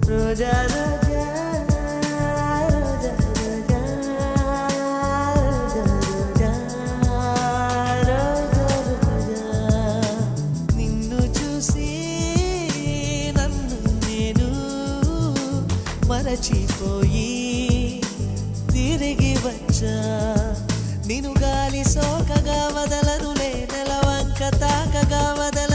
రోజా రోజా రోజా రోజా రోజా రోజా రోజా నిన్ను చూసి నన్ను నేను మరచిపోయి తిరిగి వచ్చా నిన్ను గాలి సోకగా వదలనులే నెలవంక తాకగా వదల